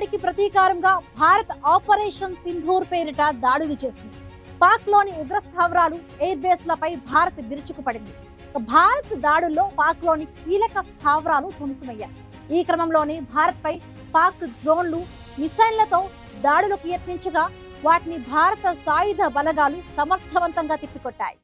దాడికి ప్రతీకారంగా భారత్ ఆపరేషన్ సింధూర్ పేరిట దాడులు చేసింది. పాక్లోని ఉగ్ర స్థావరాలు, ఎయిర్ బేస్లపై భారత్ విరుచుకుపడింది. భారత్ దాడుల్లో పాక్లోని కీలక స్థావరాలు ధ్వంసమయ్యాయి. ఈ క్రమంలోనే భారత్పై పాక్ డ్రోన్లు, మిసైళ్లతో దాడులకు యత్నించగా వాటిని భారత సాయుధ బలగాలు సమర్థవంతంగా తిప్పికొట్టాయి.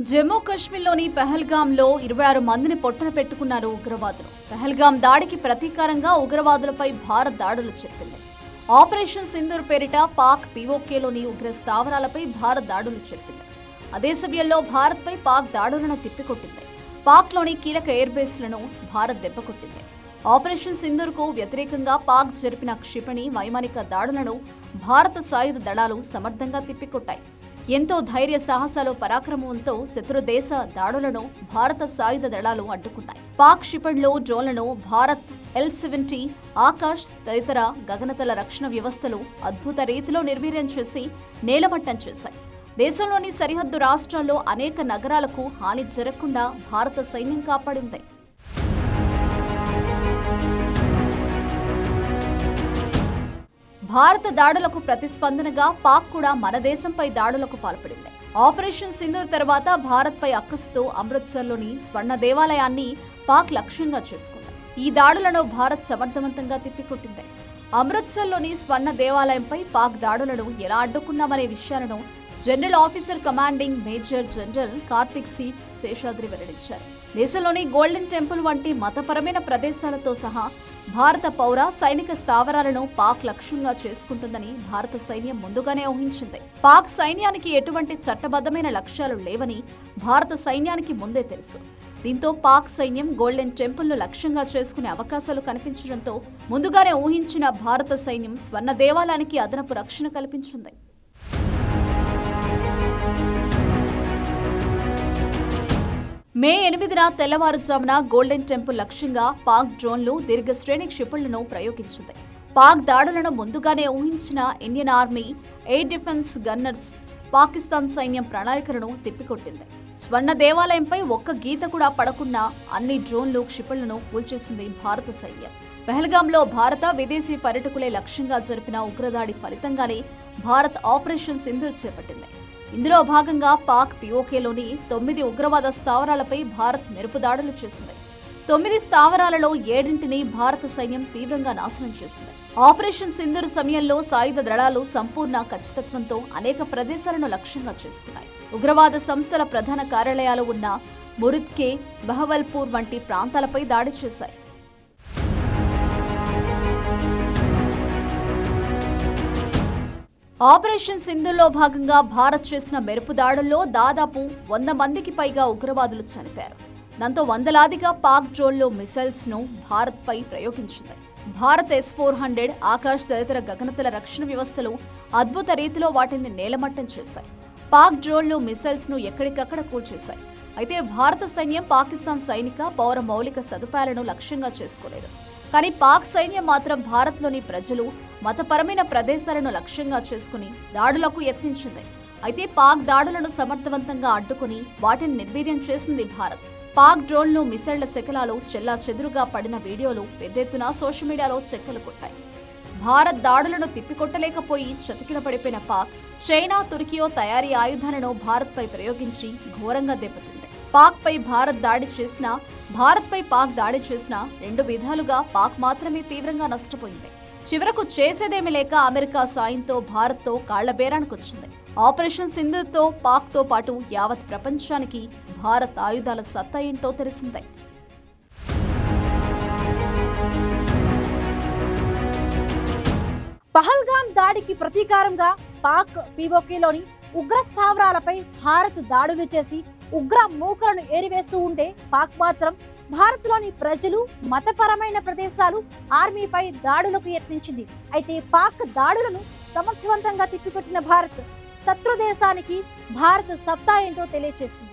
జమ్మూ కాశ్మీర్లోని పెహల్గాంలో 26 మందిని పొట్టన పెట్టుకున్నారు ఉగ్రవాదులు. పెహల్గాం దాడికి ప్రతీకారంగా ఉగ్రవాదులపై భారత్ దాడులు జరిపింది. ఆపరేషన్ సింధూర్ పేరిట పాక్ పీఓకేలోని ఉగ్ర స్థావరాలపై భారత్ దాడులు జరిపింది. అదే సమయంలో భారత్పై పాక్ దాడులను తిప్పికొట్టింది. పాక్లోని కీలక ఎయిర్ బేస్లను భారత్ దెబ్బకొట్టింది. ఆపరేషన్ సింధూర్కు వ్యతిరేకంగా పాక్ జరిపిన క్షిపణి, వైమానిక దాడులను భారత సాయుధ దళాలు సమర్థంగా తిప్పికొట్టాయి. ఎంతో ధైర్య సాహసాలు, పరాక్రమంతో శత్రు దేశ దాడులను భారత సాయుధ దళాలు అడ్డుకున్నాయి. పాక్ క్షిపణులు, డ్రోన్లను భారత్ L-70 ఆకాశ్ తదితర గగనతల రక్షణ వ్యవస్థలు అద్భుత రీతిలో నిర్వీర్యం చేసి నేలమట్టం చేశాయి. దేశంలోని సరిహద్దు రాష్ట్రాల్లో అనేక నగరాలకు హాని జరగకుండా భారత సైన్యం కాపాడింది. భారత దాడులకు ప్రతిస్పందనగా పాక్ కూడా మన దేశంపై దాడులకు పాల్పడింది. ఆపరేషన్ సింధూర్ తర్వాత భారత్పై అక్కసుతో అమృత్సర్లోని స్వర్ణ దేవాలయాన్ని పాక్ లక్ష్యంగా చేసుకుంది. ఈ దాడులను భారత్ సమర్థవంతంగా తిప్పికొట్టింది. అమృత్సర్లోని స్వర్ణ దేవాలయంపై పాక్ దాడులను ఎలా అడ్డుకున్నామనే విషయాలను general officer commanding major general Karthik C Seshadri వెల్లడించారు. దేశంలోని గోల్డెన్ టెంపుల్ వంటి మతపరమైన ప్రదేశాలతో సహా భారత పౌర, సైనిక స్థావరాలను పాక్ లక్ష్యంగా చేసుకుంటుందని భారత సైన్యం ముందుగానే ఊహించింది. పాక్ సైన్యానికి ఎటువంటి చట్టబద్ధమైన లక్ష్యాలు లేవని భారత సైన్యానికి ముందే తెలుసు. దీంతో పాక్ సైన్యం గోల్డెన్ టెంపుల్ను లక్ష్యంగా చేసుకునే అవకాశాలు కనిపించడంతో ముందుగానే ఊహించిన భారత సైన్యం స్వర్ణ దేవాలయానికి అదనపు రక్షణ కల్పించింది. మే 8న తెల్లవారుజామున గోల్డెన్ టెంపుల్ లక్ష్యంగా పాక్ డ్రోన్లు, దీర్ఘశ్రేణి క్షిపణులను ప్రయోగించింది. పాక్ దాడులను ముందుగానే ఊహించిన Indian army air defence gunners Pakistan సైన్యం ప్రణాళికలను తిప్పికొట్టింది. స్వర్ణ దేవాలయంపై ఒక్క గీత కూడా పడకుండా అన్ని డ్రోన్లు, క్షిపణులను కూల్చేసింది భారత సైన్యం. పెహల్గాంలో భారత, విదేశీ పర్యాటకులే లక్ష్యంగా జరిపిన ఉగ్రదాడి ఫలితంగానే భారత్ ఆపరేషన్ సింధూర్ చేపట్టింది. ఇందులో భాగంగా పాక్ పీఓకేలోని 9 ఉగ్రవాద స్థావరాలపై భారత్ మెరుపు దాడులు చేసింది. 9 స్థావరాలలో 7ంటిని భారత సైన్యం తీవ్రంగా నాశనం చేసింది. ఆపరేషన్ సింధూర్ సమయంలో సాయుధ దళాలు సంపూర్ణ ఖచ్చితత్వంతో అనేక ప్రదేశాలను లక్ష్యంగా చేసుకున్నాయి. ఉగ్రవాద సంస్థల ప్రధాన కార్యాలయాలు ఉన్న మురిద్కే, బహవల్పూర్ వంటి ప్రాంతాలపై దాడి చేశాయి. ఆపరేషన్ సింధూర్లో భాగంగా భారత్ చేసిన మెరుపు దాడుల్లో దాదాపు 100 మందికి పైగా ఉగ్రవాదులు చనిపోయారు. దాంతో వందలాదిగా పాక్ డ్రోన్లు, మిసైల్స్ ను భారత్ పై ప్రయోగించింది. భారత్ S-400 ఆకాశ్ తదితర గగనతల రక్షణ వ్యవస్థలు అద్భుత రీతిలో వాటిని నేలమట్టం చేశాయి. పాక్ డ్రోన్లు, మిసైల్స్ ను ఎక్కడికక్కడ కూల్చేశాయి. అయితే భారత సైన్యం పాకిస్తాన్ సైనిక, పౌర మౌలిక సదుపాయాలను లక్ష్యంగా చేసుకోలేదు. కానీ పాక్ సైన్యం మాత్రం భారత్లోని ప్రజలు, మతపరమైన ప్రదేశాలను లక్ష్యంగా చేసుకుని దాడులకు యత్నించింది. అయితే పాక్ దాడులను సమర్థవంతంగా అడ్డుకుని వాటిని నిర్వీర్యం చేసింది భారత్. పాక్ డ్రోన్లు, మిసైళ్ల శకలాలు చెల్లాచెదురుగా పడిన వీడియోలు పెద్ద ఎత్తున సోషల్ మీడియాలో చెక్కలు కొట్టాయి. భారత్ దాడులను తిప్పికొట్టలేకపోయి చతికిల పడిపోయిన పాక్, చైనా, తుర్కియో తయారీ ఆయుధాలను భారత్పై ప్రయోగించి ఘోరంగా దెబ్బతింది. పాక్పై భారత్ భారత్పై పాక్ దాడి చేసిన రెండు విధాలుగా పాక్ మాత్రమే తీవ్రంగా నష్టపోయింది. చివరకు చేసేదేమీ లేక అమెరికా సాయంతో భారత్తో కాళ్లబేరానికొచ్చింది. ఆపరేషన్ సింధూర్తో పాక్తో పాటు యావత్ ప్రపంచానికి భారత్ ఆయుధాల సత్తా ఏంటో తెలిసిందే. పహల్గాం దాడికి ప్రతీకారంగా పాక్ పీఓకేలోని ఉగ్ర స్థావరాలపై భారత్ దాడులు చేసి ఉగ్ర మూకలను ఏరివేస్తూ ఉంటే పాక్ మాత్రం భారత్లోని ప్రజలు, మతపరమైన ప్రదేశాలు, ఆర్మీపై దాడులకు యత్నించింది. అయితే పాక్ దాడులను సమర్థవంతంగా తిప్పికొట్టిన భారత్ శత్రు దేశానికి భారత్ సత్తా ఏంటో తెలియజేసింది.